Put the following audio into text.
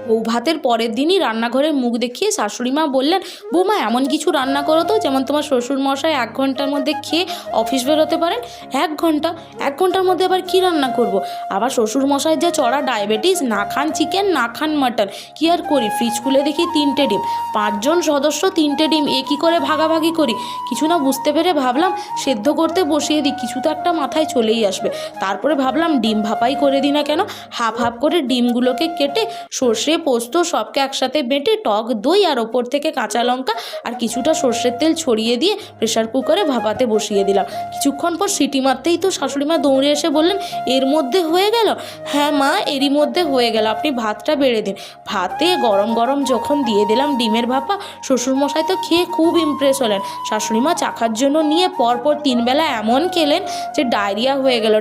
বউ ভাতের পরের দিনই রান্নাঘরের মুখ দেখিয়ে শাশুড়ি মা বললেন, বৌমা এমন কিছু রান্না করো তো যেমন তোমার শ্বশুরমশাই 1 ঘন্টার মধ্যে খেয়ে অফিস বেরোতে পারেন। 1 ঘন্টার মধ্যে আবার কি রান্না করব। আবার শ্বশুরমশাইয়ের যে চড়া ডায়াবেটিস, না খান চিকেন না খান মাটন, কি আর করি, ফ্রিজ খুলে দেখি 3টে ডিম, 5 জন সদস্য 3টে ডিম, এ কী করে ভাগাভাগি করি। কিছু না বুঝতে পেরে ভাবলাম সেদ্ধ করতে বসিয়ে দিই, কিছু তো একটা মাথায় চলেই আসবে। তারপরে ভাবলাম ডিম ভাপাই করে দিই না কেন। হাফ হাফ করে ডিমগুলোকে কেটে সর্ষে পোস্ত সবকে একসাথে বেটে টক দই আর ওপর থেকে কাঁচা লঙ্কা আর কিছুটা সর্ষের তেল ছড়িয়ে দিয়ে প্রেশার কুকারে ভাপাতে বসিয়ে দিলাম। কিছুক্ষণ পর সিটি মারতেই তো শাশুড়ি মা দৌড়ে এসে বললেন, এর মধ্যে হয়ে গেল? হ্যাঁ মা, এরই মধ্যে হয়ে গেল, আপনি ভাতটা বেড়ে দিন। ভাতে গরম গরম যখন দিয়ে দিলাম ডিমের ভাপা, শ্বশুরমশাই তো খেয়ে খুব ইমপ্রেস হলেন। শাশুড়ি মা চাখার জন্য নিয়ে পরপর 3 বেলা এমন খেলেন যে ডায়রিয়া হয়ে গেল।